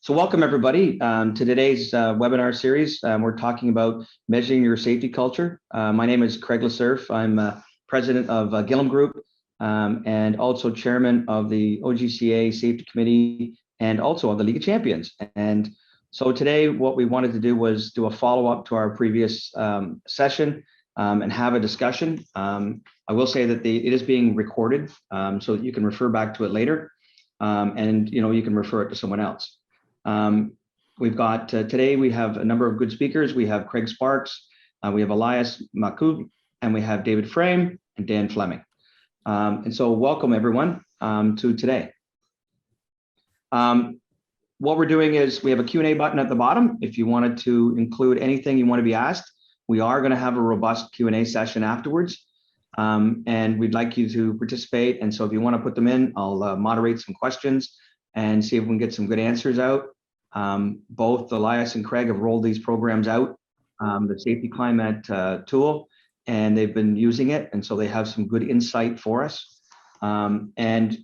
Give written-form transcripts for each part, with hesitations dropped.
So welcome everybody to today's webinar series. We're talking about measuring your safety culture. My name is Craig Lesurf. I'm president of Gillam Group and also chairman of the OGCA Safety Committee and also of the League of Champions. And so today what we wanted to do was do a follow-up to our previous session and have a discussion. I will say that it is being recorded so that you can refer back to it later and you can refer it to someone else. We've got today we have a number of good speakers. We have Craig Sparks, we have Elias Makub, and we have David Frame and Dan Fleming. And so welcome everyone to today. What we're doing is we have a Q&A button at the bottom. If you wanted to include anything you want to be asked, we are going to have a robust Q&A session afterwards. And we'd like you to participate. And so if you want to put them in, I'll moderate some questions and see if we can get some good answers out. Both Elias and Craig have rolled these programs out, the Safety Climate tool, and they've been using it. And so they have some good insight for us. And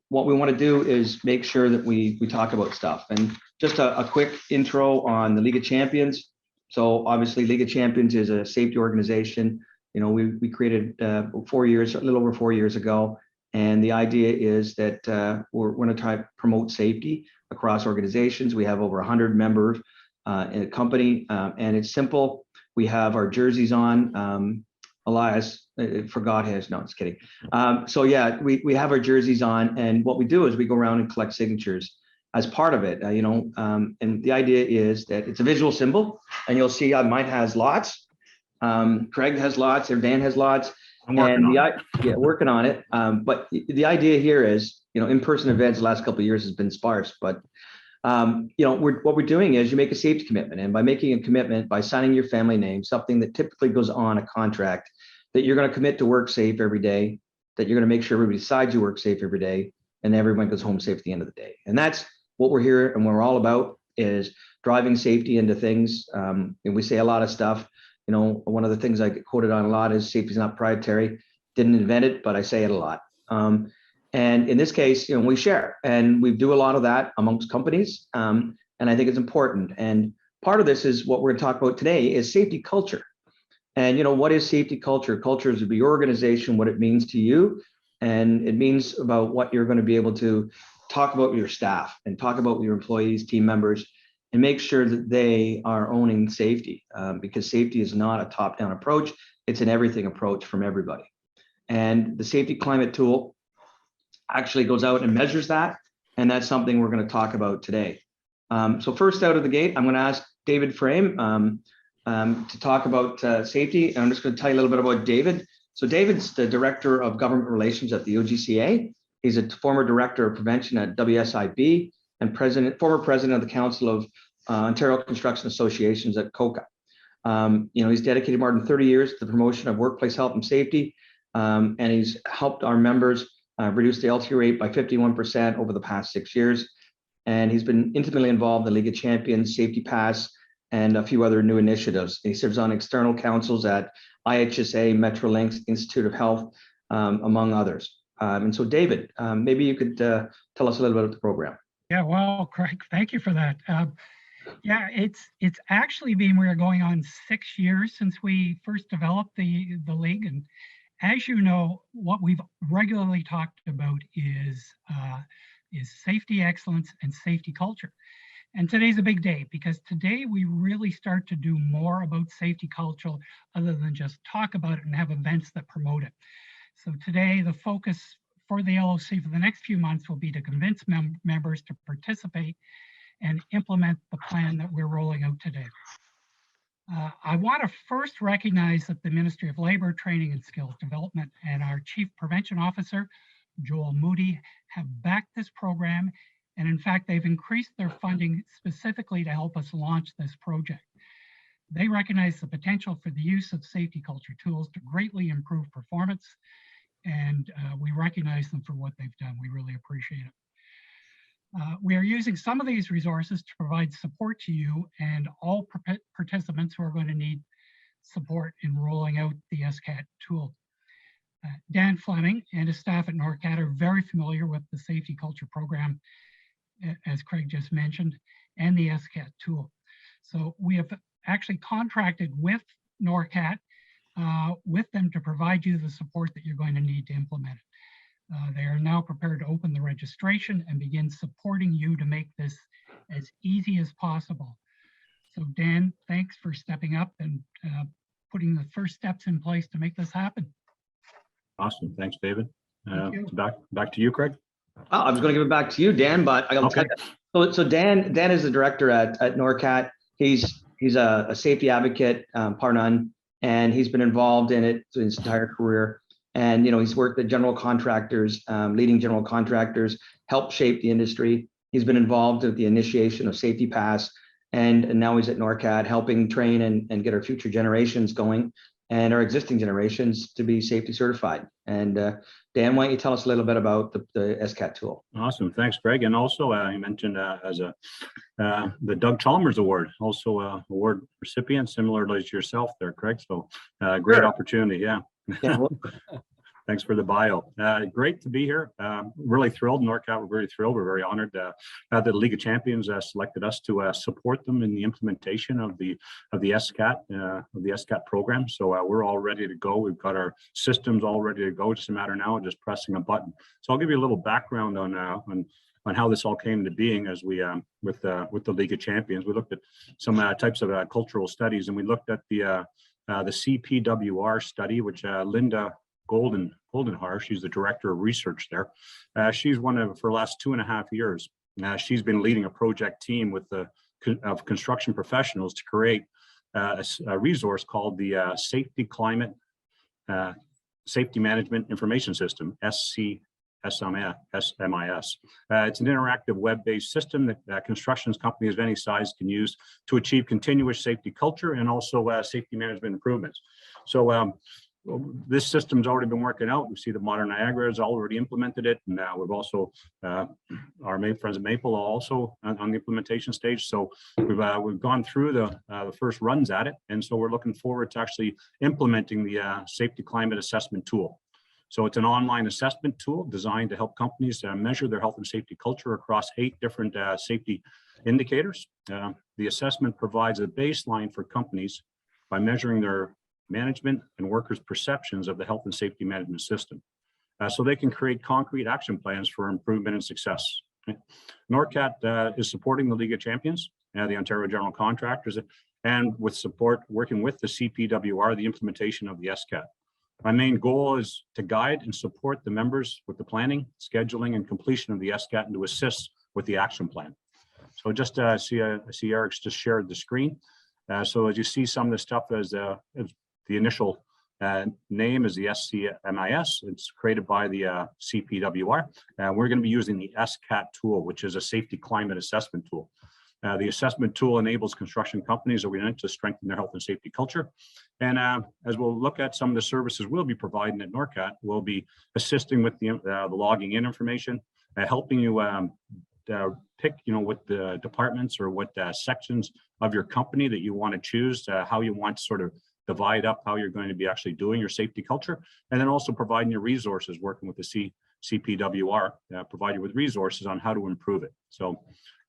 what we want to do is make sure that we talk about stuff. And just a quick intro on the League of Champions. So obviously League of Champions is a safety organization. We created a little over 4 years ago. And the idea is that we're going to try to promote safety across organizations. We have over 100 members in a company, and it's simple. We have our jerseys on. Elias forgot his. No, just kidding. So yeah, we have our jerseys on, and what we do is we go around and collect signatures as part of it. And the idea is that it's a visual symbol, and you'll see mine has lots. Craig has lots, or Dan has lots. Working on it. But the idea here is, in-person events the last couple of years has been sparse. But what we're doing is you make a safety commitment, and by making a commitment, by signing your family name, something that typically goes on a contract, that you're going to commit to work safe every day, that you're going to make sure everybody besides you work safe every day, and everyone goes home safe at the end of the day. And that's what we're here and what we're all about, is driving safety into things. And we say a lot of stuff. One of the things I get quoted on a lot is safety is not proprietary. Didn't invent it, but I say it a lot. And in this case, we share, and we do a lot of that amongst companies. And I think it's important. And part of this is what we're going to talk about today is safety culture. And what is safety culture? Culture is your organization, what it means to you, and it means about what you're going to be able to talk about with your staff and talk about with your employees, team members, and make sure that they are owning safety, because safety is not a top-down approach. It's an everything approach from everybody. And the Safety Climate tool actually goes out and measures that. And that's something we're going to talk about today. So first out of the gate, I'm going to ask David Frame to talk about safety. And I'm just going to tell you a little bit about David. So David's the Director of Government Relations at the OGCA. He's a former Director of Prevention at WSIB, and former president of the Council of Ontario Construction Associations at COCA. He's dedicated more than 30 years to the promotion of workplace health and safety, and he's helped our members reduce the LT rate by 51% over the past 6 years. And he's been intimately involved in the League of Champions, Safety Pass, and a few other new initiatives. He serves on external councils at IHSA, Metrolinx, Institute of Health, among others. And so David, maybe you could tell us a little bit about the program. Yeah, well, Craig, thank you for that. Yeah, it's actually been, we're going on 6 years since we first developed the league. And as you know, what we've regularly talked about is safety excellence and safety culture. And today's a big day, because today we really start to do more about safety culture other than just talk about it and have events that promote it. So today the focus for the LOC for the next few months will be to convince members to participate and implement the plan that we're rolling out today. I want to first recognize that the Ministry of Labor, Training and Skills Development and our Chief Prevention Officer, Joel Moody, have backed this program. And in fact, they've increased their funding specifically to help us launch this project. They recognize the potential for the use of safety culture tools to greatly improve performance. And we recognize them for what they've done. We really appreciate it. We are using some of these resources to provide support to you and all participants who are going to need support in rolling out the SCAT tool. Dan Fleming and his staff at NORCAT are very familiar with the safety culture program as Craig just mentioned, and the SCAT tool. So we have actually contracted with NORCAT, with them to provide you the support that you're going to need to implement it. They are now prepared to open the registration and begin supporting you to make this as easy as possible. So Dan, thanks for stepping up and putting the first steps in place to make this happen. Awesome. Thanks, David. Thank you. Back to you, Craig. Oh, I was going to give it back to you, Dan, but I got to tell you. So Dan is the director at NORCAT. He's a safety advocate, par none, and he's been involved in it his entire career. And he's worked at general contractors, leading general contractors, helped shape the industry. He's been involved with the initiation of Safety Pass, and now he's at NORCAT helping train and get our future generations going and our existing generations to be safety certified. And Dan, why don't you tell us a little bit about the SCAT tool? Awesome. Thanks, Greg. And also you mentioned the Doug Chalmers Award, also award recipient, similar to yourself there, Craig. So great Sure. opportunity. Yeah. Well, Thanks for the bio. Great to be here. Really thrilled. NORCAT, we're very thrilled. We're very honored that the League of Champions selected us to support them in the implementation of the SCAT program. So we're all ready to go. We've got our systems all ready to go. Just a matter now of just pressing a button. So I'll give you a little background on how this all came to being as we with the League of Champions. We looked at some types of cultural studies, and we looked at the CPWR study, which Linda Goldenhar, she's the director of research there. She's for the last 2.5 years. She's been leading a project team with of construction professionals to create a resource called the Safety Climate Safety Management Information System, SMIS. It's an interactive web-based system that construction companies of any size can use to achieve continuous safety culture and also safety management improvements. So this system's already been working out. We see that Modern Niagara has already implemented it, and we've also our friends at Maple are also on the implementation stage. So we've gone through the first runs at it, and so we're looking forward to actually implementing the safety climate assessment tool. So it's an online assessment tool designed to help companies measure their health and safety culture across 8 different safety indicators. The assessment provides a baseline for companies by measuring their management and workers' perceptions of the health and safety management system, so they can create concrete action plans for improvement and success. NORCAT is supporting the League of Champions, the Ontario General Contractors, and with support working with the CPWR, the implementation of the SCAT. My main goal is to guide and support the members with the planning, scheduling, and completion of the SCAT, and to assist with the action plan. So just I see Eric's just shared the screen. So as you see, some of the stuff as the initial name is the SCMIS. It's created by the CPWR. We're going to be using the SCAT tool, which is a safety climate assessment tool. The assessment tool enables construction companies to strengthen their health and safety culture. And as we'll look at some of the services we'll be providing at NORCAT, we'll be assisting with the logging in information, helping you pick, what the departments or what sections of your company that you want to choose, how you want to sort of divide up how you're going to be actually doing your safety culture, and then also providing your resources, working with the CPWR, provide you with resources on how to improve it. So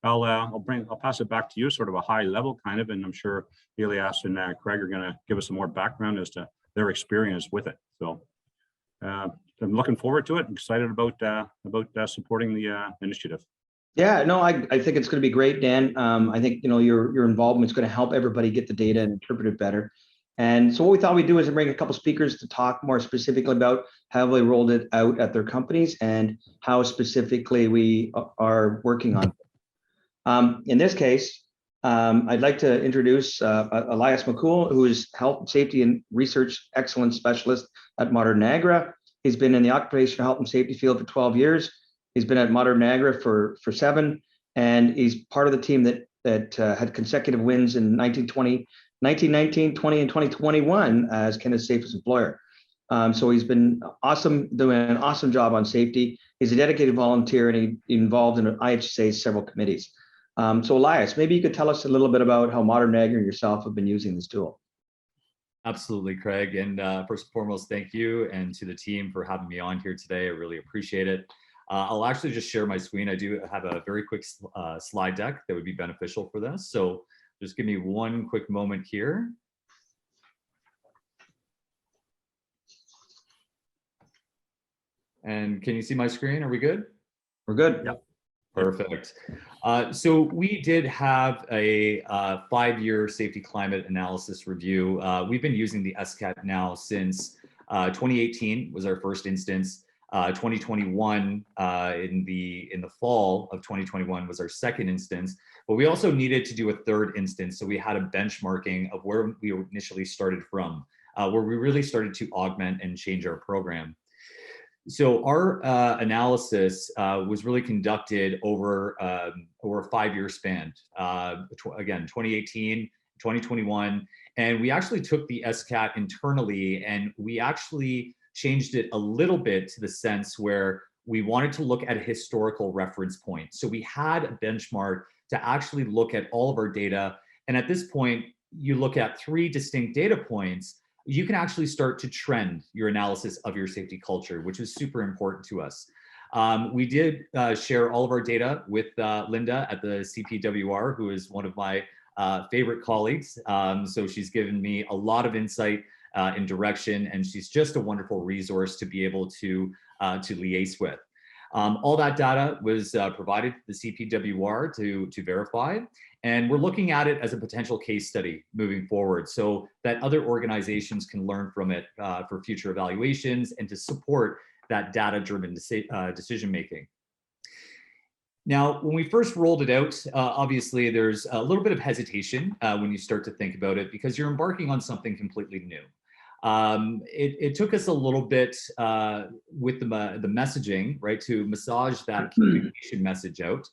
I'll pass it back to you, sort of a high level kind of, and I'm sure Elias and Craig are going to give us some more background as to their experience with it. So I'm looking forward to it. I'm excited about supporting the initiative. Yeah, no, I think it's going to be great, Dan. I think your involvement is going to help everybody get the data and interpret it better. And so what we thought we'd do is bring a couple speakers to talk more specifically about how they rolled it out at their companies and how specifically we are working on it. In this case, I'd like to introduce Elias McCool, who is Health, Safety, and Research Excellence Specialist at Modern Niagara. He's been in the occupational health and safety field for 12 years. He's been at Modern Niagara for 7, and he's part of the team that had consecutive wins in 1919, 20, and 2021 as Canada's safest employer. So he's been doing an awesome job on safety. He's a dedicated volunteer, and he's involved in IHSA's several committees. So Elias, maybe you could tell us a little bit about how Modern Niagara and yourself have been using this tool. Absolutely, Craig. And first and foremost, thank you, and to the team for having me on here today. I really appreciate it. I'll actually just share my screen. I do have a very quick slide deck that would be beneficial for this. So just give me one quick moment here. And can you see my screen? Are we good? We're good. Yep. Perfect. So we did have a 5-year safety climate analysis review. We've been using the SCAT now since 2018 was our first instance. 2021 in the fall of 2021 was our second instance, but we also needed to do a third instance. So we had a benchmarking of where we initially started from, where we really started to augment and change our program. So our analysis was really conducted over a 5-year span, again, 2018, 2021, and we actually took the SCAT internally and we actually changed it a little bit to the sense where we wanted to look at a historical reference point. So we had a benchmark to actually look at all of our data. And at this point, you look at 3 distinct data points, you can actually start to trend your analysis of your safety culture, which is super important to us. We did share all of our data with Linda at the CPWR, who is one of my favorite colleagues. So she's given me a lot of insight and direction, and she's just a wonderful resource to be able to liaise with. All that data was provided to the CPWR to verify, and we're looking at it as a potential case study moving forward so that other organizations can learn from it for future evaluations and to support that data-driven decision-making. Now, when we first rolled it out, obviously there's a little bit of hesitation when you start to think about it because you're embarking on something completely new. It took us a little bit with the messaging, right, to massage that communication message out.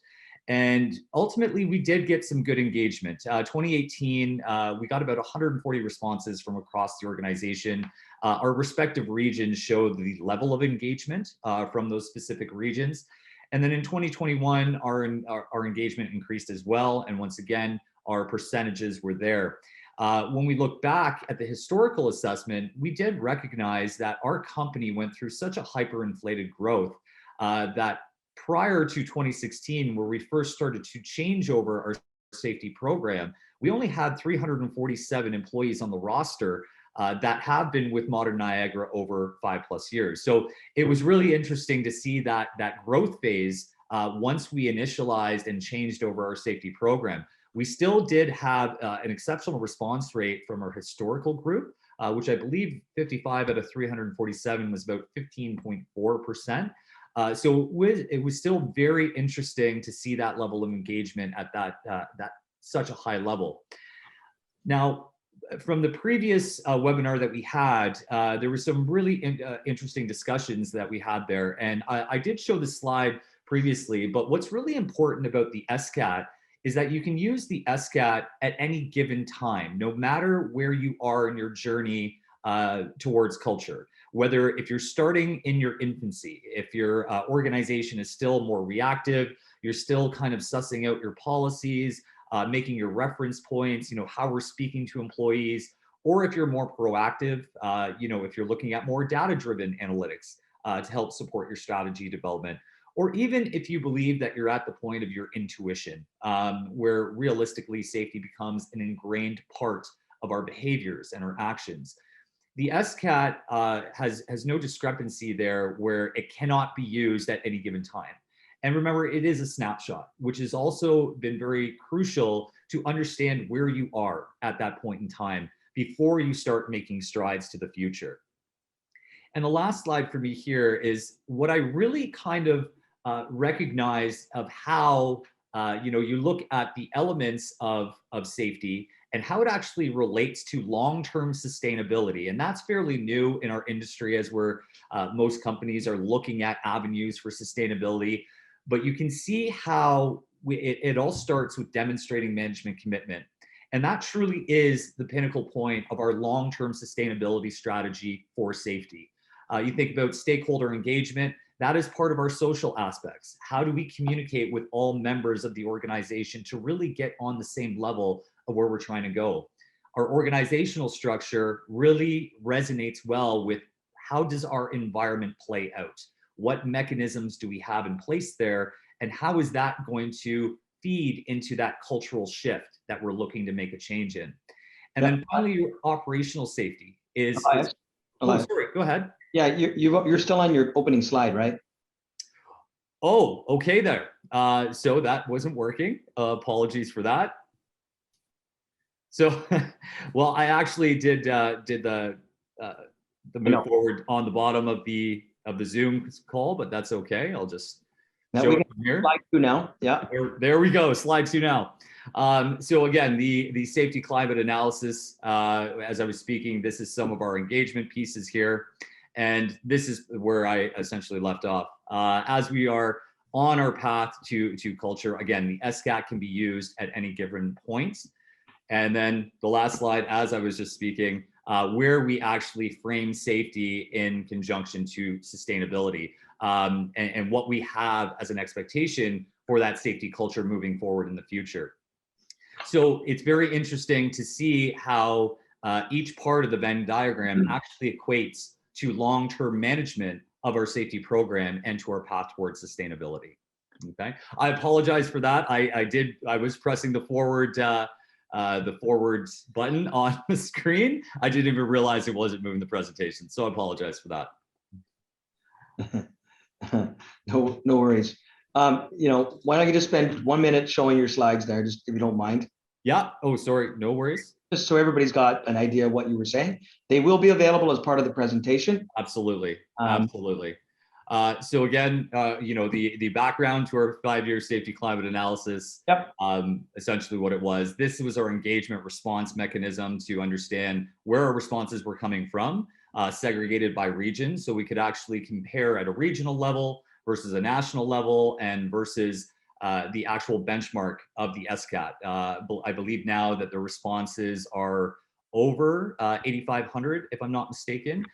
And ultimately, we did get some good engagement. 2018, we got about 140 responses from across the organization. Our respective regions showed the level of engagement from those specific regions. And then in 2021, our engagement increased as well. And once again, our percentages were there. When we look back at the historical assessment, we did recognize that our company went through such a hyperinflated growth that prior to 2016, where we first started to change over our safety program, we only had 347 employees on the roster that have been with Modern Niagara over 5+ years. So it was really interesting to see that growth phase once we initialized and changed over our safety program. We still did have an exceptional response rate from our historical group, which I believe 55 out of 347 was about 15.4%. So it was still very interesting to see that level of engagement at that such a high level. Now, from the previous webinar that we had, there were some really interesting discussions that we had there. And I did show this slide previously, but what's really important about the SCAT is that you can use the SCAT at any given time, no matter where you are in your journey towards culture. Whether if you're starting in your infancy, if your organization is still more reactive, you're still kind of sussing out your policies, making your reference points, how we're speaking to employees, or if you're more proactive, if you're looking at more data-driven analytics to help support your strategy development, or even if you believe that you're at the point of your intuition, where realistically safety becomes an ingrained part of our behaviors and our actions. The SCAT has no discrepancy there where it cannot be used at any given time. And remember, it is a snapshot, which has also been very crucial to understand where you are at that point in time before you start making strides to the future. And the last slide for me here is what I really kind of recognize of how you look at the elements of safety and how it actually relates to long-term sustainability. And that's fairly new in our industry as most companies are looking at avenues for sustainability. But you can see how it all starts with demonstrating management commitment. And that truly is the pinnacle point of our long-term sustainability strategy for safety. You think about stakeholder engagement, that is part of our social aspects. How do we communicate with all members of the organization to really get on the same level of where we're trying to go? Our organizational structure really resonates well with how does our environment play out? What mechanisms do we have in place there? And how is that going to feed into that cultural shift that we're looking to make a change in? And then finally, your operational safety is, Elias, oh, Elias. sorry, go ahead. Yeah, you're still on your opening slide, right? Oh, okay there. So that wasn't working. Apologies for that. So, well, I actually did the move forward on the bottom of the Zoom call, but that's okay. I'll just show it from here. Slide 2 now. Yeah. There we go. Slide 2 now. So again, the safety climate analysis, as I was speaking, this is some of our engagement pieces here. And this is where I essentially left off. As we are on our path to culture, again, the SCAT can be used at any given point. And then the last slide, as I was just speaking, where we actually frame safety in conjunction to sustainability, and what we have as an expectation for that safety culture moving forward in the future. So it's very interesting to see how each part of the Venn diagram actually equates to long-term management of our safety program and to our path towards sustainability. Okay, I apologize for that. I was pressing the forward button on the screen. I didn't even realize it wasn't moving the presentation, so I apologize for that. No worries. Why don't you just spend 1 minute showing your slides there, just if you don't mind. Yeah. Oh, sorry. No worries. Just so everybody's got an idea of what you were saying. They will be available as part of the presentation. Absolutely. Absolutely. So again, the background to our 5-year safety climate analysis. Yep. Essentially what it was. This was our engagement response mechanism to understand where our responses were coming from, segregated by region, so we could actually compare at a regional level versus a national level and versus the actual benchmark of the SCAT. I believe now that the responses are over 8,500, if I'm not mistaken.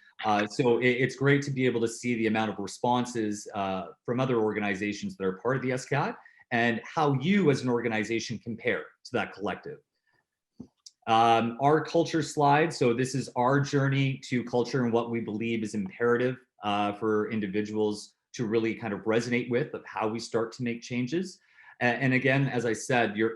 So it's great to be able to see the amount of responses from other organizations that are part of the SCAT and how you as an organization compare to that collective. Our culture slide. So this is our journey to culture and what we believe is imperative for individuals to really kind of resonate with of how we start to make changes. And again, as I said, your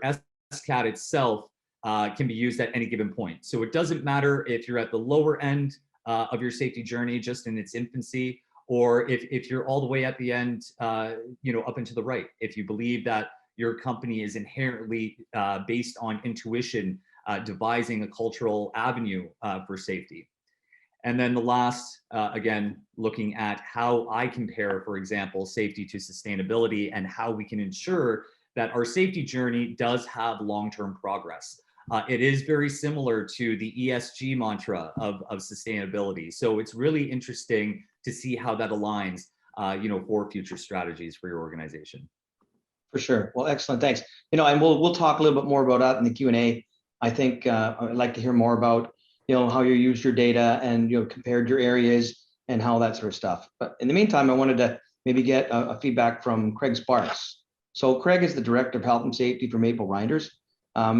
SCAT itself can be used at any given point. So it doesn't matter if you're at the lower end of your safety journey, just in its infancy, or if you're all the way at the end, up and to the right. If you believe that your company is inherently based on intuition, devising a cultural avenue for safety. And then the last, again, looking at how I compare, for example, safety to sustainability and how we can ensure that our safety journey does have long-term progress. It is very similar to the ESG mantra of sustainability. So it's really interesting to see how that aligns, for future strategies for your organization. For sure. Well, excellent. Thanks. And we'll talk a little bit more about that in the Q&A. I think I'd like to hear more about how you used your data and compared your areas and how that sort of stuff. But in the meantime, I wanted to maybe get a feedback from Craig Sparks. So Craig is the Director of Health and Safety for Maple Reinders.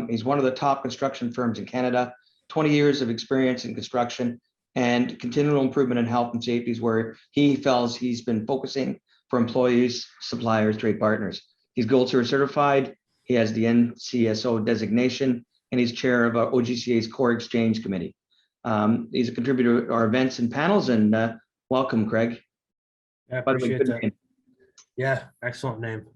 He's one of the top construction firms in Canada, 20 years of experience in construction and continual improvement in health and safety is where he feels he's been focusing for employees, suppliers, trade partners. He's Gold Seal certified. He has the NCSO designation, and he's chair of OGCA's Core Exchange Committee. He's a contributor to our events and panels, and welcome, Craig. I appreciate that. Name. Yeah, excellent name.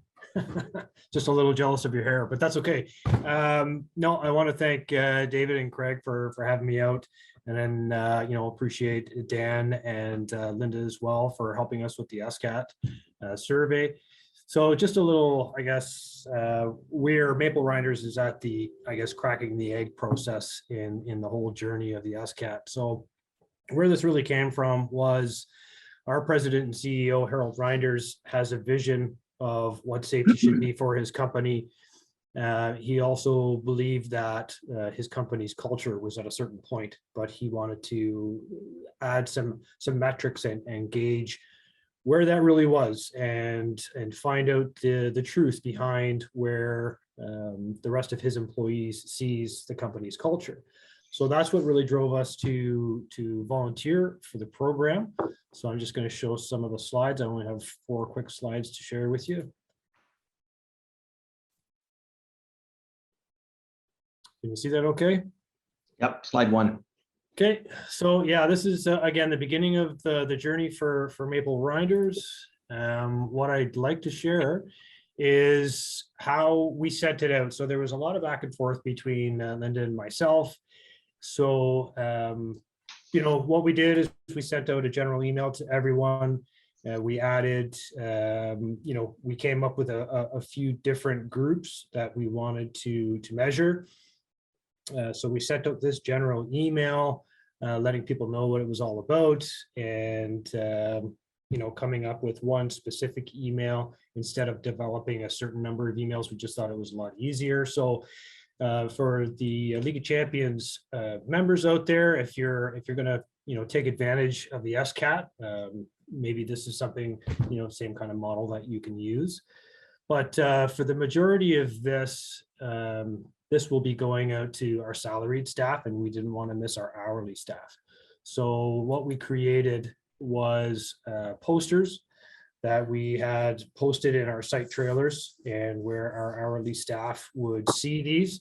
Just a little jealous of your hair, but that's okay. No, I want to thank David and Craig for having me out, and then appreciate Dan and Linda as well for helping us with the SCAT survey. So just a little, I guess, where Maple Reinders is at the, cracking the egg process in the whole journey of the SCAT. So where this really came from was our president and CEO, Harold Reinders, has a vision of what safety should be for his company. He also believed that his company's culture was at a certain point, but he wanted to add some metrics and gauge where that really was and find out the truth behind where the rest of his employees sees the company's culture. So that's what really drove us to volunteer for the program. So I'm just going to show some of the slides. I only have 4 quick slides to share with you. Can you see that okay? Yep, slide 1. Okay, so yeah, this is again the beginning of the journey for Maple Grinders. What I'd like to share is how we sent it out. So there was a lot of back and forth between Linda and myself. So you know, what we did is we sent out a general email to everyone. We added, you know, we came up with a few different groups that we wanted to measure. So we sent out this general email, letting people know what it was all about, and you know, coming up with one specific email instead of developing a certain number of emails. We just thought it was a lot easier. So for the League of Champions members out there, if you're going to, you know, take advantage of the SCAT, maybe this is something, you know, same kind of model that you can use. But for the majority of this, this will be going out to our salaried staff, and we didn't want to miss our hourly staff. So what we created was posters that we had posted in our site trailers, and where our hourly staff would see these.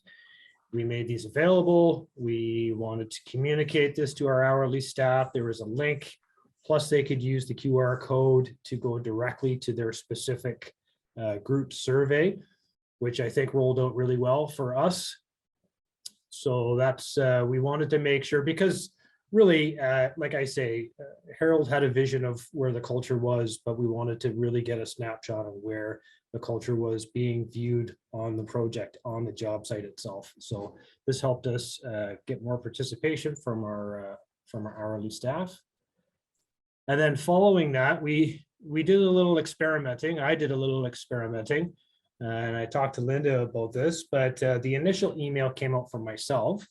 We made these available. We wanted to communicate this to our hourly staff. There was a link, plus they could use the QR code to go directly to their specific group survey, which I think rolled out really well for us. So that's, we wanted to make sure, because really, like I say, Harold had a vision of where the culture was, but we wanted to really get a snapshot of where the culture was being viewed on the project, on the job site itself. So this helped us get more participation from our hourly staff. And then following that, we did a little experimenting. I did a little experimenting, and I talked to Linda about this, but the initial email came out from myself,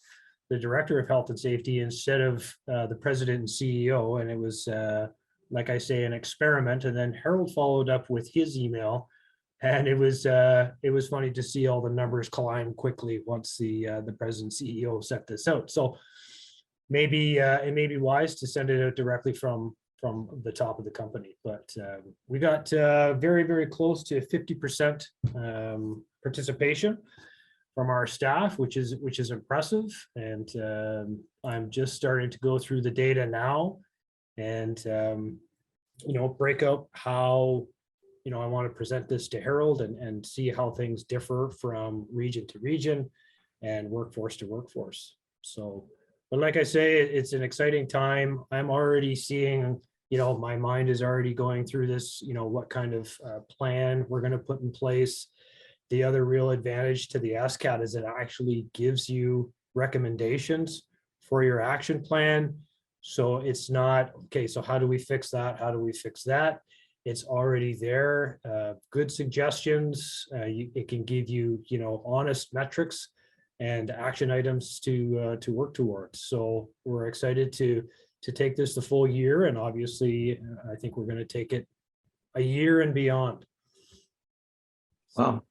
the Director of Health and Safety, instead of the President and CEO. And it was, like I say, an experiment. And then Harold followed up with his email, and it was funny to see all the numbers climb quickly once the President and CEO set this out. So maybe it may be wise to send it out directly from the top of the company. But we got very, very close to 50% participation from our staff, which is impressive. And I'm just starting to go through the data now, and you know, break out how, you know, I want to present this to Harold and see how things differ from region to region and workforce to workforce. So, but like I say, it's an exciting time. I'm already seeing, you know, my mind is already going through this, you know, what kind of plan we're going to put in place. The other real advantage to the SCAT is it actually gives you recommendations for your action plan. So it's not, okay, so how do we fix that? How do we fix that? It's already there. Good suggestions. It can give you, you know, honest metrics and action items to work towards. So we're excited to take this the full year, and obviously I think we're going to take it a year and beyond. Wow,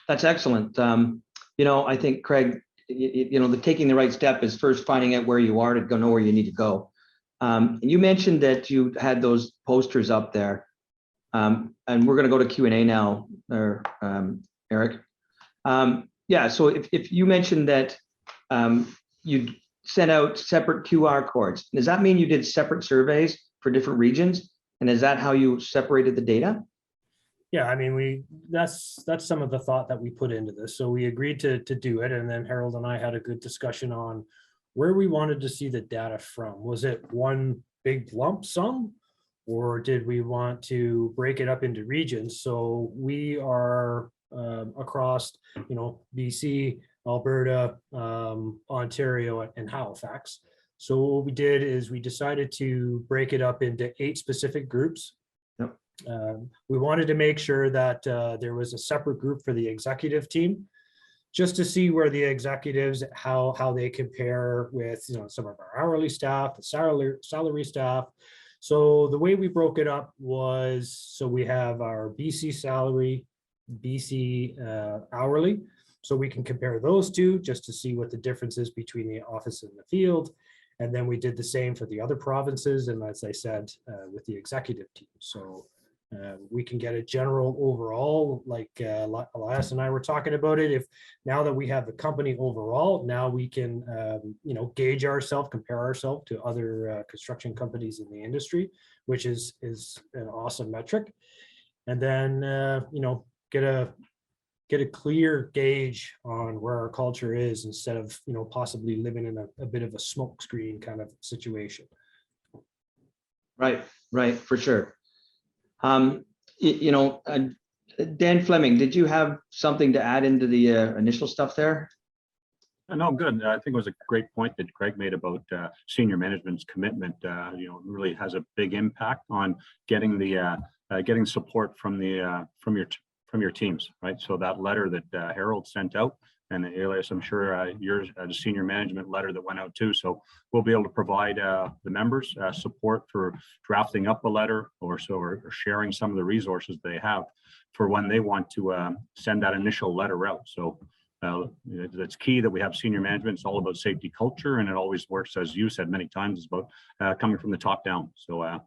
that's excellent. You know, I think, Craig, you know, taking the right step is first finding out where you are to go know where you need to go. You mentioned that you had those posters up there, and we're going to go to Q&A now, or Eric. Yeah, so if you mentioned that you sent out separate QR codes, does that mean you did separate surveys for different regions? And is that how you separated the data? Yeah, I mean, that's some of the thought that we put into this. So we agreed to do it, and then Harold and I had a good discussion on where we wanted to see the data from. Was it one big lump sum, or did we want to break it up into regions? So we are across, you know, BC, Alberta, Ontario, and Halifax. So what we did is we decided to break it up into 8 specific groups. Yep. We wanted to make sure that there was a separate group for the executive team, just to see where the executives, how they compare with, you know, some of our hourly staff, the salary staff. So the way we broke it up was, so we have our BC salary, BC hourly, So we can compare those two just to see what the difference is between the office and the field. And then we did the same for the other provinces. And as I said, with the executive team. So we can get a general overall, like Elias and I were talking about it. If now that we have the company overall, now we can, gauge ourselves, compare ourselves to other construction companies in the industry, which is an awesome metric. And then, get a clear gauge on where our culture is instead of, possibly living in a bit of a smoke screen kind of situation. Right, for sure. Dan Fleming, did you have something to add into the initial stuff there? No, good. I think it was a great point that Craig made about senior management's commitment. Really has a big impact on getting the getting support from your teams, right? So that letter that Harold sent out, and Elias, I'm sure yours, the senior management letter that went out too. So we'll be able to provide the members support for drafting up a letter or sharing some of the resources they have for when they want to send that initial letter out. So it's key that we have senior management. It's all about safety culture, and it always works, as you said many times, is about coming from the top down. So I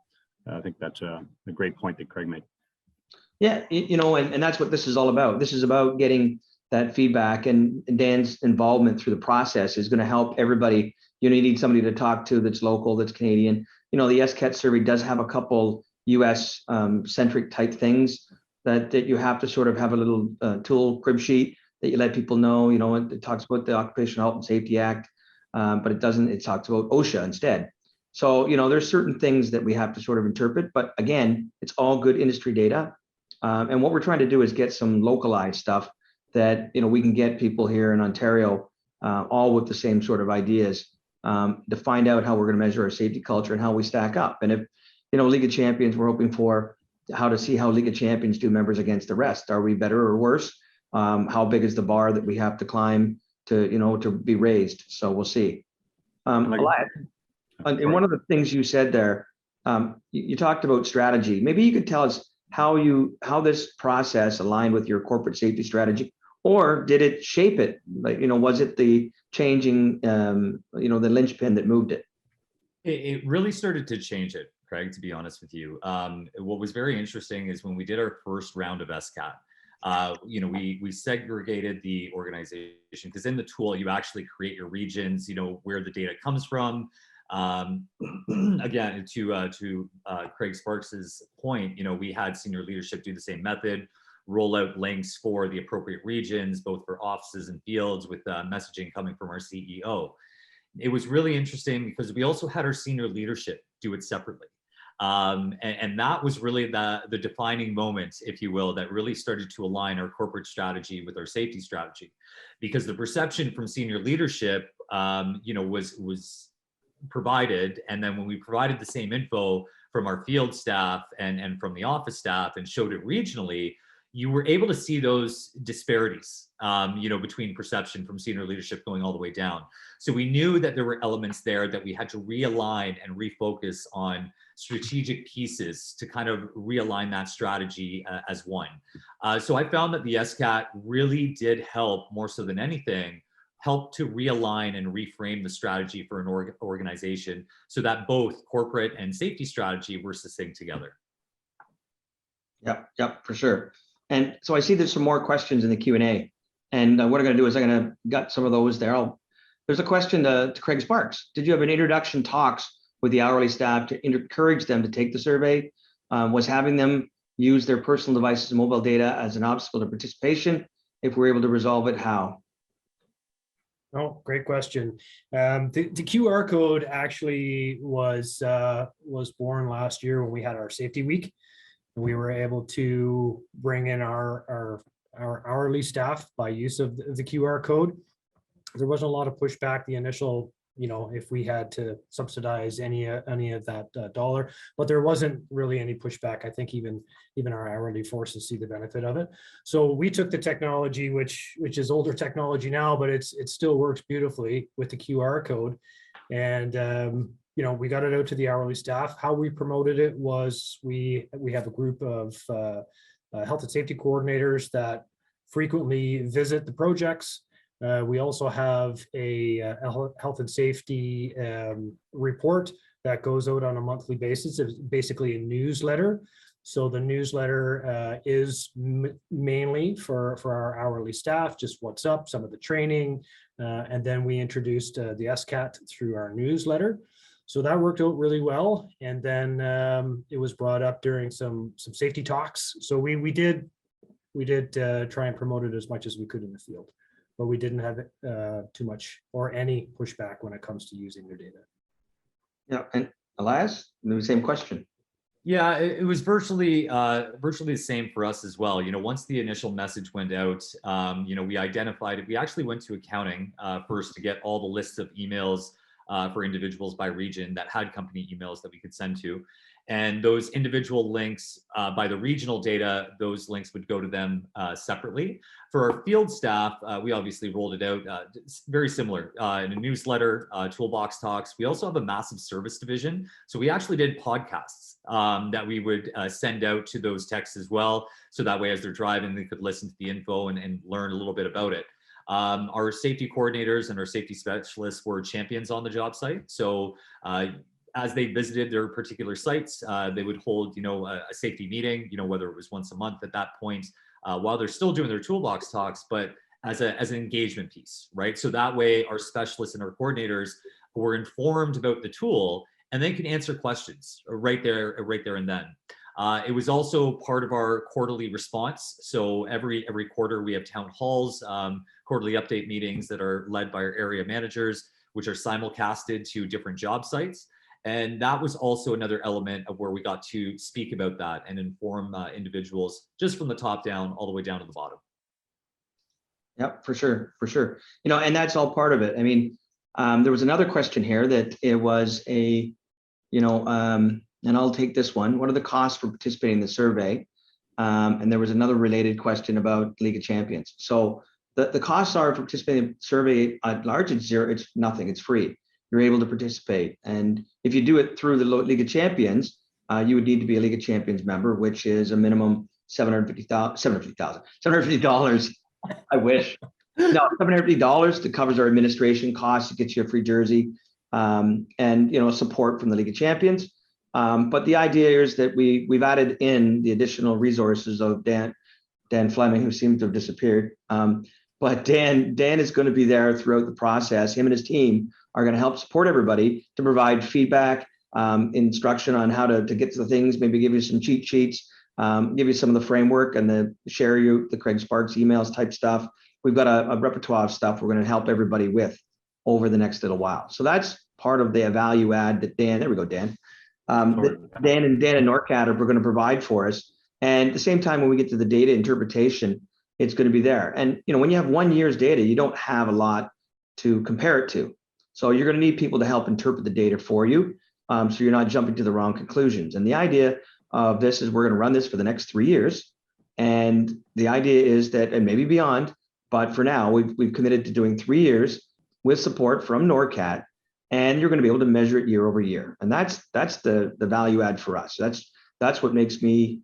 think that's a great point that Craig made. Yeah, and that's what this is all about. This is about getting that feedback, and Dan's involvement through the process is going to help everybody. You need somebody to talk to that's local, that's Canadian. The SCAT survey does have a couple US centric type things that you have to sort of have a little tool crib sheet that you let people know. It talks about the Occupational Health and Safety Act, but it talks about OSHA instead. So, there's certain things that we have to sort of interpret, but again, it's all good industry data. And what we're trying to do is get some localized stuff that, we can get people here in Ontario, all with the same sort of ideas, to find out how we're going to measure our safety culture and how we stack up. And if, League of Champions, we're hoping for how to see how League of Champions do members against the rest. Are we better or worse? How big is the bar that we have to climb to be raised? So we'll see. Elias, and one of the things you said there, you talked about strategy. Maybe you could tell us how this process aligned with your corporate safety strategy, or did it shape it? Like, was it the changing, the linchpin that moved it? It really started to change it, Craig, to be honest with you. What was very interesting is when we did our first round of SCAT, we segregated the organization, because in the tool, you actually create your regions, where the data comes from. Again, to Craig Sparks's point, we had senior leadership do the same method, roll out links for the appropriate regions, both for offices and fields, with messaging coming from our CEO. It was really interesting because we also had our senior leadership do it separately. And that was really the defining moment, if you will, that really started to align our corporate strategy with our safety strategy, because the perception from senior leadership, was provided. And then when we provided the same info from our field staff and from the office staff and showed it regionally, you were able to see those disparities, between perception from senior leadership going all the way down. So we knew that there were elements there that we had to realign and refocus on strategic pieces to kind of realign that strategy as one. So I found that the SCAT really did help, more so than anything, help to realign and reframe the strategy for an organization so that both corporate and safety strategy were succinct together. Yep, for sure. And so I see there's some more questions in the Q&A. And what I'm going to do is I'm going to gut some of those there. There's a question to Craig Sparks. Did you have an introduction talks with the hourly staff to encourage them to take the survey? Was having them use their personal devices and mobile data as an obstacle to participation? If we're able to resolve it, how? Oh, great question. The QR code actually was born last year when we had our safety week. We were able to bring in our hourly staff by use of the QR code. There wasn't a lot of pushback the initial, if we had to subsidize any of that dollar, but there wasn't really any pushback. I think even our hourly forces see the benefit of it. So we took the technology, which is older technology now, but it still works beautifully with the QR code, and we got it out to the hourly staff. How we promoted it was we have a group of health and safety coordinators that frequently visit the projects. We also have a health and safety report that goes out on a monthly basis. It's basically a newsletter. So the newsletter is mainly for our hourly staff, just what's up, some of the training, and then we introduced the SCAT through our newsletter. So that worked out really well. And then it was brought up during some safety talks. So we did try and promote it as much as we could in the field, but we didn't have too much or any pushback when it comes to using their data. Yeah, and Elias, the same question. Yeah, it was virtually the same for us as well. You know, once the initial message went out, you know, we identified it. We actually went to accounting first to get all the lists of emails for individuals by region that had company emails that we could send to. And those individual links by the regional data, those links would go to them separately. For our field staff, we obviously rolled it out very similar in a newsletter, toolbox talks. We also have a massive service division. So we actually did podcasts that we would send out to those techs as well. So that way, as they're driving, they could listen to the info and learn a little bit about it. Our safety coordinators and our safety specialists were champions on the job site. So as they visited their particular sites, they would hold, you know, a safety meeting, you know, whether it was once a month at that point, while they're still doing their toolbox talks, but as an engagement piece, right? So that way our specialists and our coordinators were informed about the tool and they can answer questions right there and then. It was also part of our quarterly response. So every quarter we have town halls, quarterly update meetings that are led by our area managers, which are simulcasted to different job sites. And that was also another element of where we got to speak about that and inform individuals just from the top down all the way down to the bottom. Yep, for sure, for sure. You know, and that's all part of it. I mean, there was another question here that it was a, you know, and I'll take this one. What are the costs for participating in the survey? And there was another related question about League of Champions. So the costs are for participating in the survey at large, it's zero, it's nothing, it's free. You're able to participate. And if you do it through the League of Champions, you would need to be a League of Champions member, which is a minimum $750. I wish. No, $750 that covers our administration costs. It gets you a free jersey and, you know, support from the League of Champions. But the idea is that we've added in the additional resources of Dan Fleming, who seems to have disappeared. But Dan is going to be there throughout the process. Him and his team are going to help support everybody to provide feedback, instruction on how to get to the things, maybe give you some cheat sheets, give you some of the framework and share you the Craig Sparks emails type stuff. We've got a repertoire of stuff we're going to help everybody with over the next little while. So that's part of the value add that Dan, there we go, Dan. Dan and NORCAT are going to provide for us. And at the same time, when we get to the data interpretation, it's going to be there. And, you know, when you have 1 year's data, you don't have a lot to compare it to. So you're going to need people to help interpret the data for you. So you're not jumping to the wrong conclusions. And the idea of this is we're going to run this for the next 3 years. And the idea is that, and maybe beyond, but for now, we've committed to doing 3 years with support from NORCAT, and you're going to be able to measure it year over year. And that's the value add for us. That's what makes me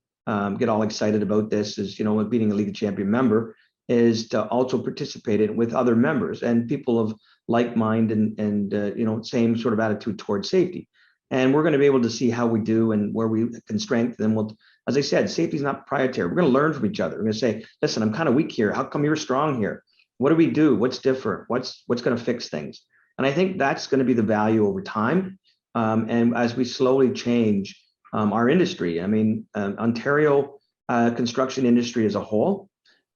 get all excited about this is, you know, with being a League of Champion member is to also participate in with other members and people of like mind and you know, same sort of attitude towards safety. And we're going to be able to see how we do and where we can strengthen. And we'll, as I said, safety is not proprietary. We're going to learn from each other. We're going to say, listen, I'm kind of weak here. How come you're strong here? What do we do? What's different? What's going to fix things? And I think that's going to be the value over time. And as we slowly change our industry, I mean, Ontario construction industry as a whole,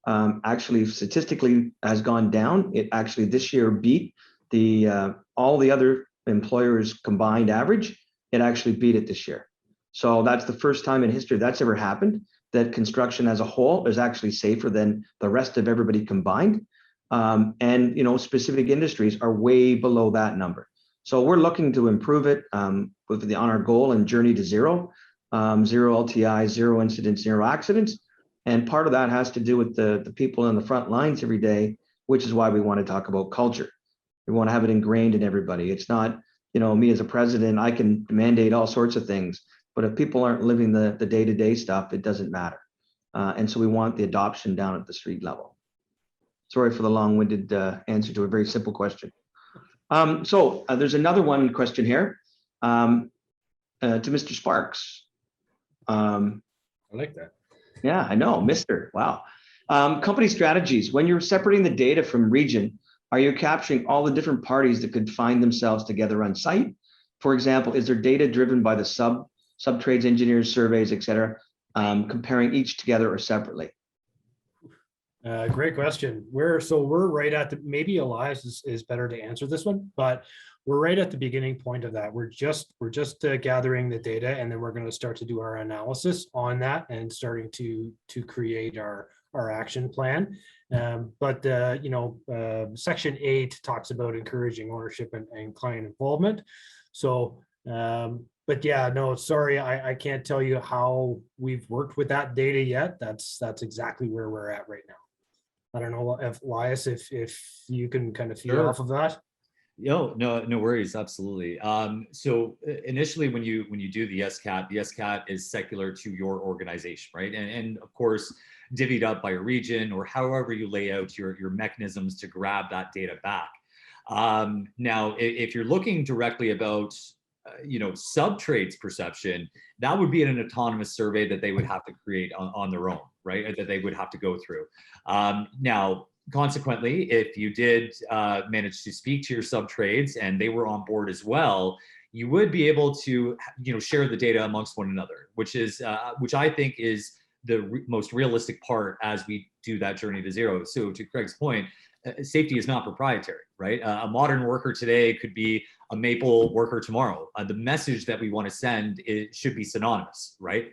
actually statistically has gone down. It actually this year beat the all the other employers combined average. It actually beat it this year. So that's the first time in history that's ever happened, that construction as a whole is actually safer than the rest of everybody combined. And, you know, specific industries are way below that number. So we're looking to improve it on our goal and journey to zero LTI, zero incidents, zero accidents. And part of that has to do with the people on the front lines every day, which is why we want to talk about culture. We want to have it ingrained in everybody. It's not, you know, me as a president, I can mandate all sorts of things, but if people aren't living the day-to-day stuff, it doesn't matter. And so we want the adoption down at the street level. Sorry for the long-winded answer to a very simple question. There's another one question here to Mr. Sparks. I like that. Yeah, I know, Mr. Wow. Company strategies. When you're separating the data from region, are you capturing all the different parties that could find themselves together on site? For example, is there data driven by the sub-trades, engineers, surveys, et cetera, comparing each together or separately? Great question. We're right at the, maybe Elias is better to answer this one, but we're right at the beginning point of that. We're just gathering the data, and then we're going to start to do our analysis on that and starting to create our action plan. Section 8 talks about encouraging ownership and client involvement. So, but yeah, no, sorry, I can't tell you how we've worked with that data yet. That's exactly where we're at right now. I don't know if Elias, if you can kind of feed Sure. off of that. No worries. Absolutely. So initially, when you do the SCAT is secular to your organization, right? And of course, divvied up by a region or however you lay out your mechanisms to grab that data back. Now, if you're looking directly about sub-trades perception, that would be an autonomous survey that they would have to create on their own, right? That they would have to go through. Now, consequently, if you did manage to speak to your sub-trades and they were on board as well, you would be able to share the data amongst one another, which I think is the most realistic part as we do that journey to zero. So to Craig's point, safety is not proprietary, right? A modern worker today could be a Maple worker tomorrow. The message that we want to send should be synonymous, right?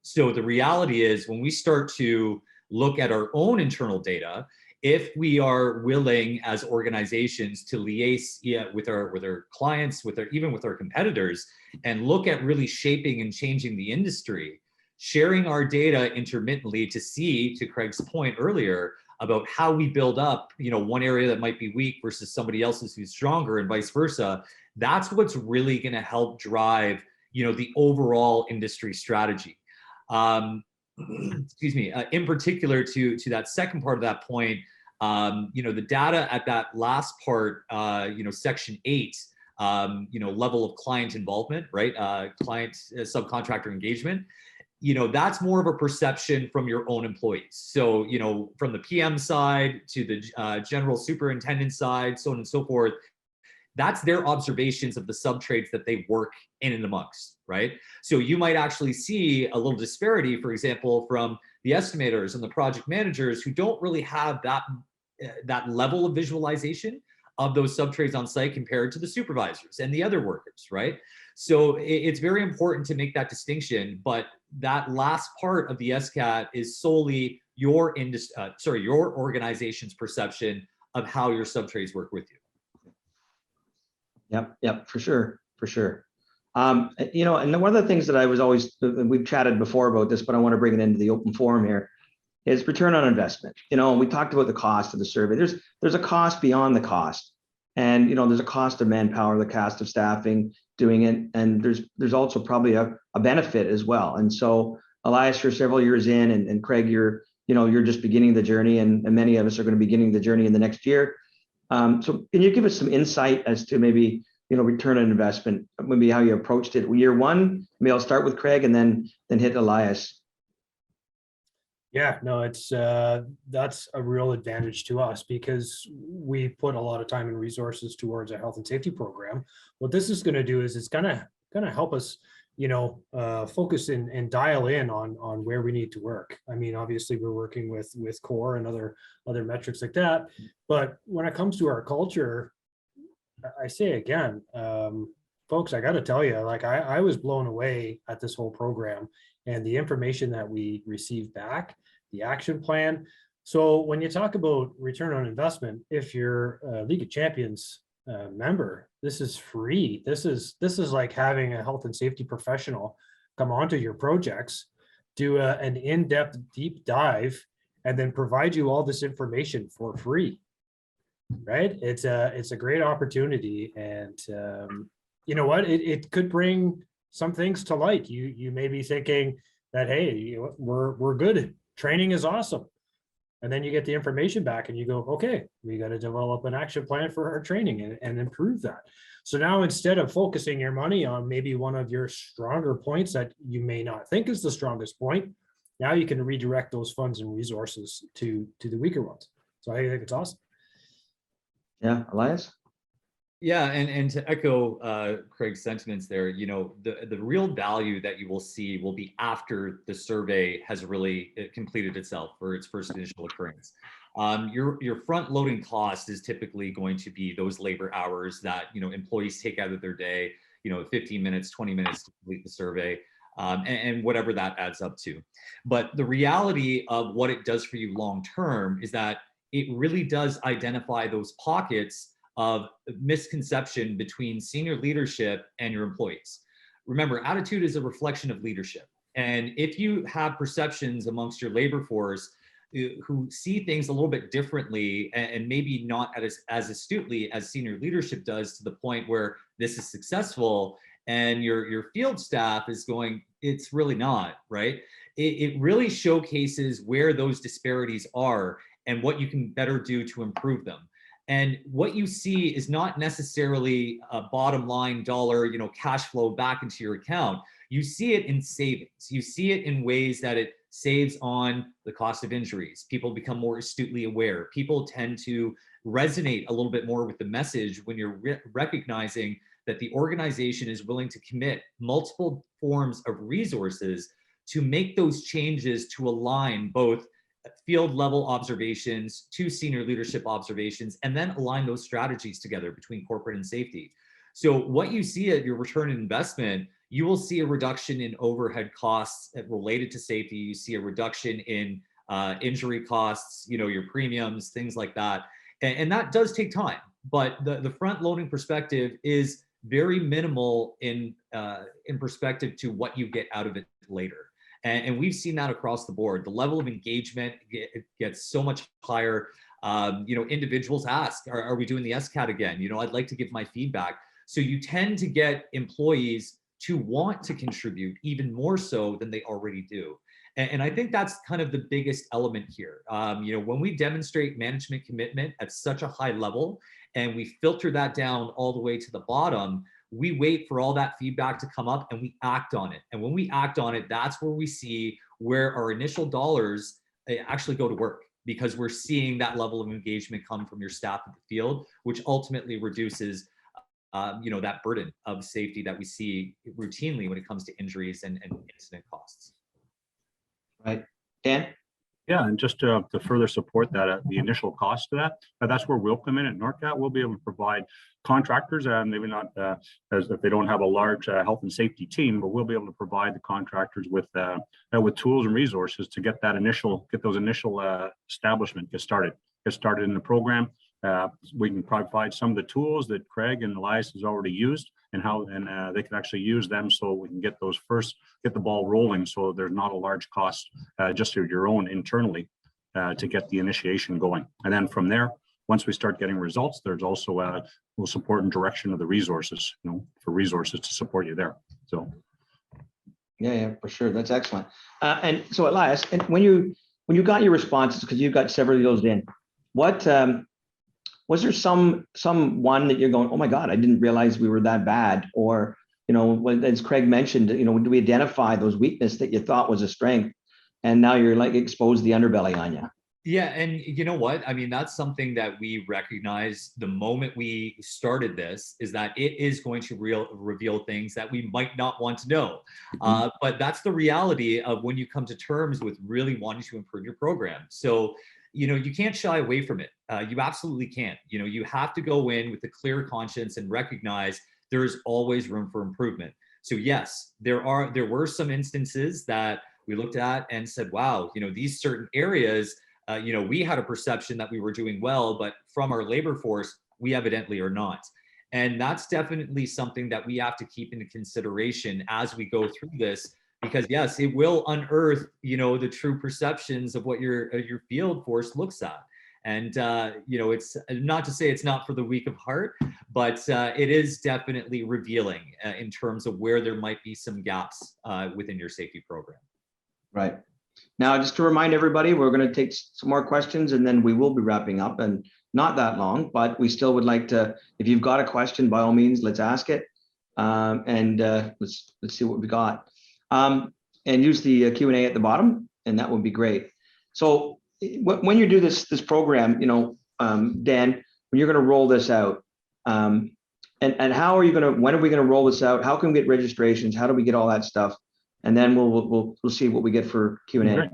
So the reality is, when we start to look at our own internal data, if we are willing as organizations to liaise with our clients, even with our competitors, and look at really shaping and changing the industry, sharing our data intermittently to see, to Craig's point earlier, about how we build up, one area that might be weak versus somebody else's who's stronger, and vice versa. That's what's really going to help drive, the overall industry strategy. Excuse me. In particular, to that second part of that point, the data at that last part, section 8, level of client involvement, right? Client subcontractor engagement. That's more of a perception from your own employees. So, from the PM side to the general superintendent side, so on and so forth, that's their observations of the sub-trades that they work in and amongst, right? So you might actually see a little disparity, for example, from the estimators and the project managers who don't really have that level of visualization of those sub-trades on site compared to the supervisors and the other workers, right? So it's very important to make that distinction, but that last part of the SCAT is solely your organization's perception of how your sub-trades work with you. Yep, for sure. And one of the things that I was always, we've chatted before about this, but I want to bring it into the open forum here, is return on investment. We talked about the cost of the survey. There's a cost beyond the cost. And, there's a cost of manpower, the cost of staffing, doing it. And there's also probably a benefit as well. And so, Elias, you're several years in, and Craig, you're just beginning the journey, and many of us are going to be beginning the journey in the next year. So can you give us some insight as to maybe, return on investment, maybe how you approached it year one? Maybe I'll start with Craig and then hit Elias. Yeah, no, it's that's a real advantage to us because we put a lot of time and resources towards a health and safety program. What this is going to do is it's going to help us, focus and dial in on where we need to work. I mean, obviously we're working with core and other metrics like that, but when it comes to our culture, I say again, folks, I got to tell you, like I was blown away at this whole program and the information that we received back, the action plan. So when you talk about return on investment, if you're a League of Champions member, this is free. This is like having a health and safety professional come onto your projects, do an in-depth deep dive, and then provide you all this information for free. Right? It's a great opportunity, and you know what? It could bring some things to light. You may be thinking that, hey, we're good. Training is awesome. And then you get the information back and you go, okay, we got to develop an action plan for our training and improve that. So now instead of focusing your money on maybe one of your stronger points that you may not think is the strongest point, now you can redirect those funds and resources to the weaker ones. So I think it's awesome. Yeah, Elias? Yeah, and to echo Craig's sentiments there, you know, the real value that you will see will be after the survey has really completed itself for its first initial occurrence. Your front loading cost is typically going to be those labor hours that, you know, employees take out of their day, you know, 15 minutes, 20 minutes to complete the survey, and whatever that adds up to. But the reality of what it does for you long term is that it really does identify those pockets of misconception between senior leadership and your employees. Remember, attitude is a reflection of leadership. And if you have perceptions amongst your labor force who see things a little bit differently and maybe not as astutely as senior leadership does, to the point where this is successful and your field staff is going, it's really not, right? It really showcases where those disparities are and what you can better do to improve them. And what you see is not necessarily a bottom line dollar, you know, cash flow back into your account. You see it in savings. You see it in ways that it saves on the cost of injuries. People become more astutely aware. People tend to resonate a little bit more with the message when you're recognizing that the organization is willing to commit multiple forms of resources to make those changes to align both field level observations to senior leadership observations, and then align those strategies together between corporate and safety. So what you see at your return on investment, you will see a reduction in overhead costs related to safety. You see a reduction in injury costs, you know, your premiums, things like that. And that does take time, but the front loading perspective is very minimal in perspective to what you get out of it later. And we've seen that across the board. The level of engagement gets so much higher. You know, individuals ask, are we doing the SCAT again? You know, I'd like to give my feedback. So you tend to get employees to want to contribute even more so than they already do. And I think that's kind of the biggest element here. You know, when we demonstrate management commitment at such a high level and we filter that down all the way to the bottom, we wait for all that feedback to come up and we act on it. And when we act on it, that's where we see where our initial dollars actually go to work, because we're seeing that level of engagement come from your staff at the field, which ultimately reduces you know, that burden of safety that we see routinely when it comes to injuries and incident costs. Right. Dan? Yeah, and just to further support that, the initial cost of that, that's where we'll come in at NORCAT. We'll be able to provide contractors, and maybe not as if they don't have a large health and safety team, but we'll be able to provide the contractors with tools and resources to get those initial establishment get started in the program. We can provide some of the tools that Craig and Elias has already used, and how they can actually use them, so we can get the ball rolling, so there's not a large cost just of your own internally to get the initiation going. And then from there, once we start getting results, there's also will support and direction of the resources, you know, for resources to support you there. So Yeah, for sure. That's excellent. And so Elias, and when you got your responses, because you've got several of those in, what was there some one that you're going, oh my God, I didn't realize we were that bad? Or, you know, as Craig mentioned, you know, do we identify those weaknesses that you thought was a strength, and now you're like exposed the underbelly on you? Yeah, and you know what? I mean, that's something that we recognize the moment we started this, is that it is going to reveal things that we might not want to know. But that's the reality of when you come to terms with really wanting to improve your program. So, you know, you can't shy away from it. You absolutely can't. You know, you have to go in with a clear conscience and recognize there's always room for improvement. So yes, there were some instances that we looked at and said, wow, you know, these certain areas, you know, we had a perception that we were doing well, but from our labor force, we evidently are not. And that's definitely something that we have to keep into consideration as we go through this, because yes, it will unearth, you know, the true perceptions of what your field force looks at. And, you know, it's not to say it's not for the weak of heart, but it is definitely revealing in terms of where there might be some gaps within your safety program. Right. Now, just to remind everybody, we're going to take some more questions and then we will be wrapping up, and not that long, but we still would like to, if you've got a question, by all means, let's ask it. Let's see what we got. And use the Q&A at the bottom, and that would be great. So when you do this program, Dan, when you're going to roll this out, and how are you going to, when are we going to roll this out? How can we get registrations? How do we get all that stuff? And then we'll see what we get for Q&A. Great.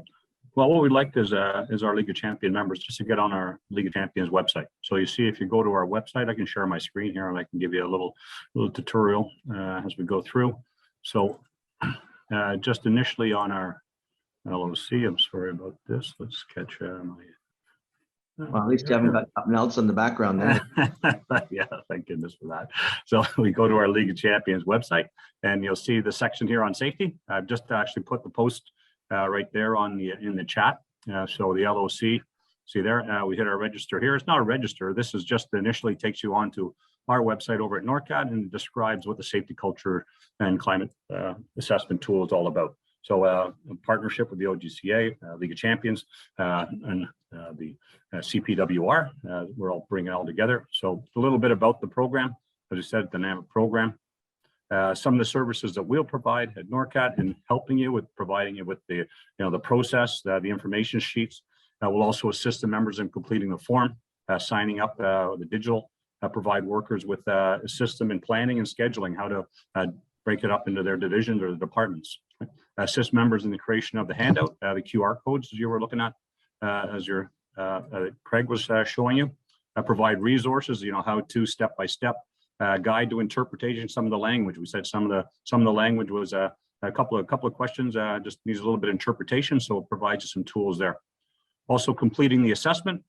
Well, what we'd like is our League of Champions members just to get on our League of Champions website. So you see, if you go to our website, I can share my screen here and I can give you a little tutorial as we go through. So just initially on our LOC, I'm sorry about this. Let's catch my. Well, at least you haven't got something else in the background there. Yeah, thank goodness for that. So we go to our League of Champions website and you'll see the section here on safety. I've just actually put the post right there in the chat. So the LOC, see there, we hit our register here. It's not a register. This is just initially takes you onto our website over at NORCAT and describes what the safety culture and climate assessment tool is all about. So a partnership with the OGCA, League of Champions, and the CPWR, we're all bringing it all together. So a little bit about the program. As I said, dynamic program. Some of the services that we'll provide at NORCAT in helping you with providing you with the, the process, the information sheets. We'll also assist the members in completing the form, signing up the digital, provide workers with a system in planning and scheduling, how to break it up into their divisions or the departments. Assist members in the creation of the handout, the QR codes as you were looking at, as your Craig was showing you. Provide resources, how to step-by-step guide to interpretation. Some of the language, we said some of the language was a couple of questions, just needs a little bit of interpretation, so it provides you some tools there. Also completing the assessment,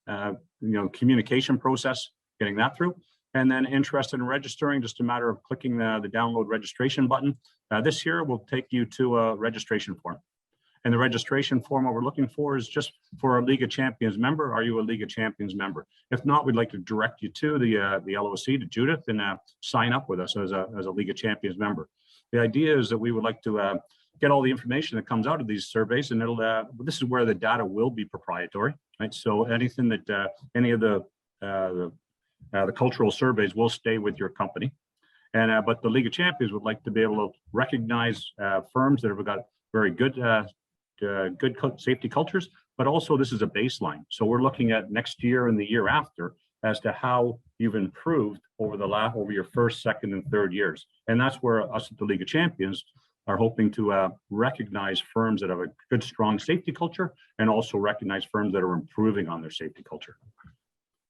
communication process, getting that through. And then interested in registering, just a matter of clicking the download registration button. This here will take you to a registration form. And the registration form, what we're looking for is just for a League of Champions member. Are you a League of Champions member? If not, we'd like to direct you to the LOC, to Judith, and sign up with us as a League of Champions member. The idea is that we would like to get all the information that comes out of these surveys, and this is where the data will be proprietary, right? So anything that any of the cultural surveys will stay with your company. And but the League of Champions would like to be able to recognize firms that have got very good safety cultures, but also this is a baseline. So we're looking at next year and the year after as to how you've improved over your first, second, and third years. And that's where us at the League of Champions are hoping to recognize firms that have a good, strong safety culture, and also recognize firms that are improving on their safety culture.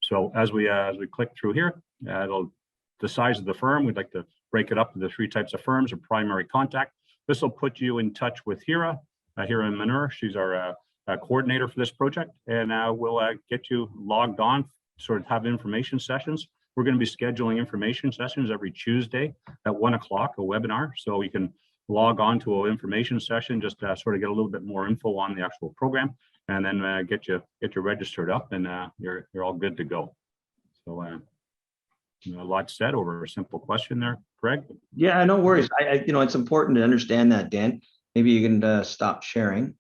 So as we click through here, the size of the firm, we'd like to break it up into 3 types of firms: a primary contact. This will put you in touch with Hira Manur. She's our coordinator for this project, and we'll get you logged on, sort of have information sessions. We're going to be scheduling information sessions every Tuesday at 1 o'clock, a webinar, so you can log on to an information session, just sort of get a little bit more info on the actual program, and then get you registered up, and you're all good to go. So a lot said over a simple question there, Greg. Yeah, no worries. I it's important to understand that, Dan. Maybe you can stop sharing.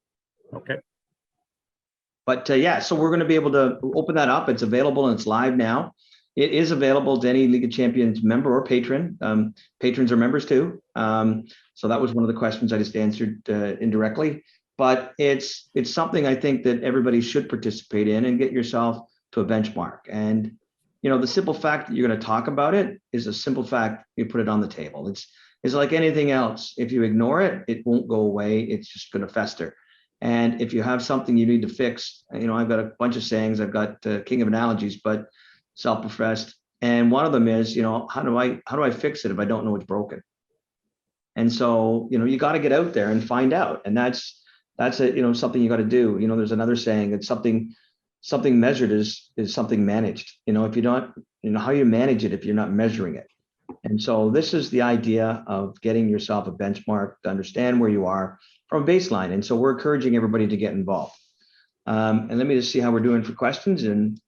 Okay. But yeah, so we're going to be able to open that up. It's available and it's live now. It is available to any League of Champions member or patron. Patrons are members too. So that was one of the questions I just answered indirectly. But it's something I think that everybody should participate in and get yourself to a benchmark. And the simple fact that you're going to talk about it is a simple fact. You put it on the table. It's like anything else. If you ignore it, it won't go away. It's just going to fester. And if you have something you need to fix, I've got a bunch of sayings. I've got king of analogies, but self-professed. And one of them is, how do I fix it if I don't know it's broken? And so, you got to get out there and find out. And that's something you got to do. There's another saying that something measured is something managed. If you don't, how you manage it if you're not measuring it. And so this is the idea of getting yourself a benchmark to understand where you are from a baseline. And so we're encouraging everybody to get involved. And let me just see how we're doing for questions. And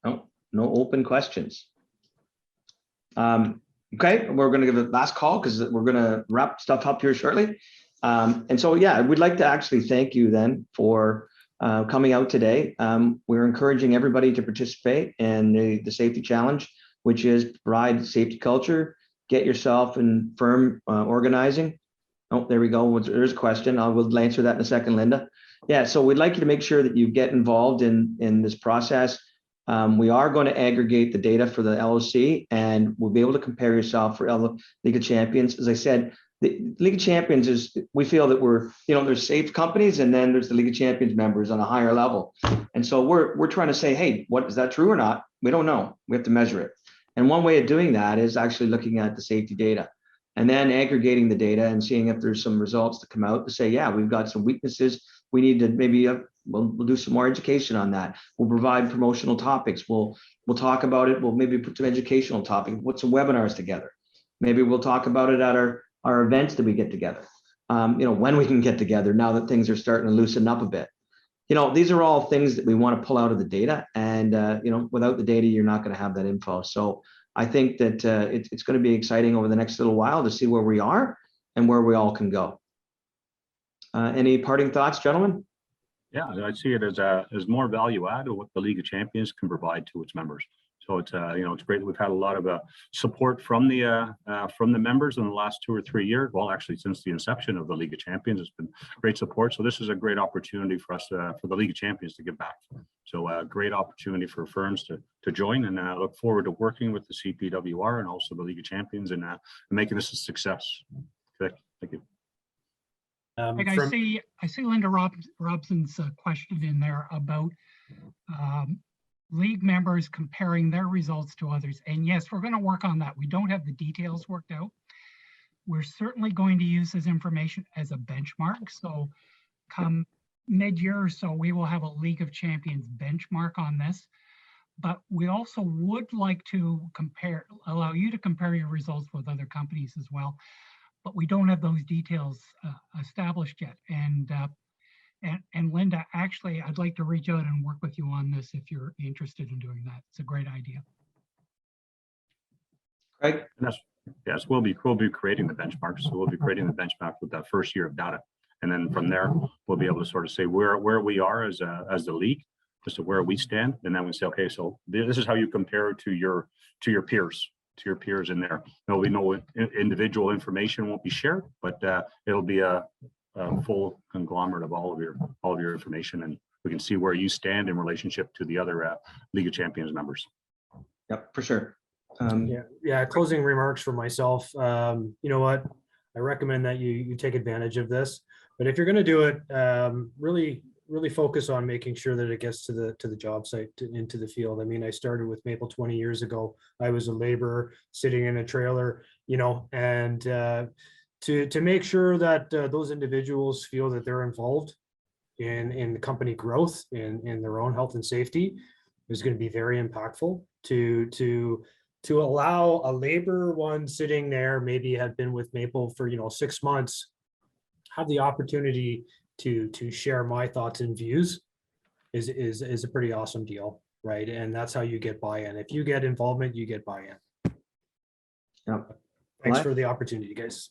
no open questions. Okay, we're going to give a last call because we're going to wrap stuff up here shortly. And so, yeah, we'd like to actually thank you then for coming out today. We're encouraging everybody to participate in the safety challenge, which is provide safety culture, get yourself in firm organizing. Oh, there we go. There's a question. I will answer that in a second, Linda. Yeah, so we'd like you to make sure that you get involved in this process. We are going to aggregate the data for the LOC, and we'll be able to compare yourself for League of Champions. As I said, the League of Champions is, we feel that we're, there's safe companies, and then there's the League of Champions members on a higher level. And so we're trying to say, hey, what is that true or not? We don't know. We have to measure it. And one way of doing that is actually looking at the safety data and then aggregating the data and seeing if there's some results to come out to say, yeah, we've got some weaknesses. We need to maybe we'll do some more education on that. We'll provide promotional topics. We'll talk about it. We'll maybe put some educational topics, put some webinars together. Maybe we'll talk about it at our events that we get together. When we can get together now that things are starting to loosen up a bit. These are all things that we want to pull out of the data, and without the data, you're not going to have that info. So I think that it's going to be exciting over the next little while to see where we are and where we all can go. Any parting thoughts, gentlemen? Yeah, I see it as more value add to what the League of Champions can provide to its members. So it's it's great that we've had a lot of support from the members in the last 2 or 3 years. Well, actually, since the inception of the League of Champions, it's been great support. So this is a great opportunity for us for the League of Champions to give back. So a great opportunity for firms to join, and look forward to working with the CPWR and also the League of Champions and making this a success. Okay, thank you. I see Linda Robson's question in there about league members comparing their results to others. And yes, we're going to work on that. We don't have the details worked out. We're certainly going to use this information as a benchmark. So come mid-year or so, we will have a League of Champions benchmark on this. But we also would like to allow you to compare your results with other companies as well. But we don't have those details established yet. And Linda, actually, I'd like to reach out and work with you on this if you're interested in doing that. It's a great idea. Craig? Yes, we'll be creating the benchmarks. So we'll be creating the benchmark with that first year of data. And then from there, we'll be able to sort of say where we are as the league, as to where we stand. And then we say, okay, so this is how you compare to your peers. To your peers in there. There'll be no individual information won't be shared, but it'll be a full conglomerate of all of your information, and we can see where you stand in relationship to the other League of Champions members. Yep, for sure. Yeah. Closing remarks for myself. You know what? I recommend that you take advantage of this, but if you're going to do it, really focus on making sure that it gets to the job site, into the field. I mean, I started with Maple 20 years ago. I was a laborer sitting in a trailer, and to make sure that those individuals feel that they're involved in the company growth, in their own health and safety, is going to be very impactful. To allow a labor one sitting there, maybe had been with Maple for 6 months, have the opportunity to share my thoughts and views is a pretty awesome deal, right? And that's how you get buy-in. If you get involvement, you get buy-in. Yep. Thanks for the opportunity, guys.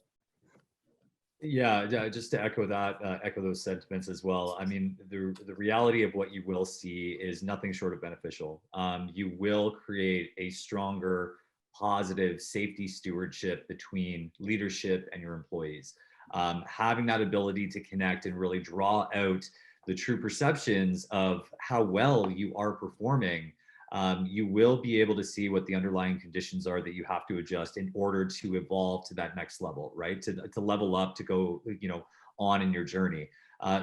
Yeah, just to echo that, echo those sentiments as well. I mean, the reality of what you will see is nothing short of beneficial. You will create a stronger, positive safety stewardship between leadership and your employees. Having that ability to connect and really draw out the true perceptions of how well you are performing, you will be able to see what the underlying conditions are that you have to adjust in order to evolve to that next level, right? To level up, to go, on in your journey.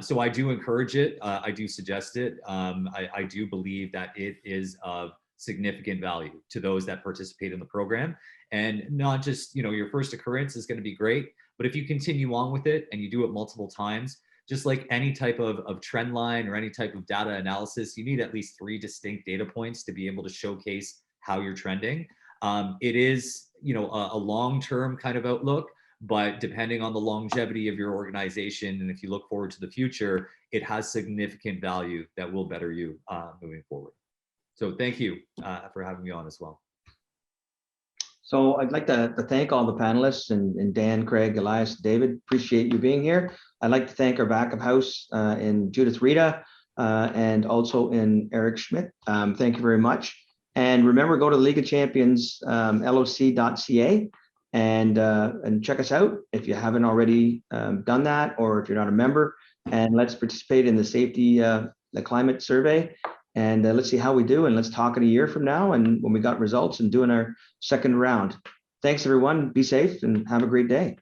So I do encourage it. I do suggest it. I do believe that it is of significant value to those that participate in the program, and not just, your first occurrence is going to be great, but if you continue on with it and you do it multiple times, just like any type of trend line or any type of data analysis, you need at least 3 distinct data points to be able to showcase how you're trending. It is, a long-term kind of outlook, but depending on the longevity of your organization, and if you look forward to the future, it has significant value that will better you moving forward. So thank you for having me on as well. So I'd like to thank all the panelists and Dan, Craig, Elias, David. Appreciate you being here. I'd like to thank our backup house in Judith Rita and also in Eric Schmidt. Thank you very much. And remember, go to the League of Champions LOC.ca and check us out if you haven't already done that, or if you're not a member. And let's participate in the safety, the climate survey. And let's see how we do. And let's talk in a year from now and when we got results and doing our second round. Thanks, everyone. Be safe and have a great day.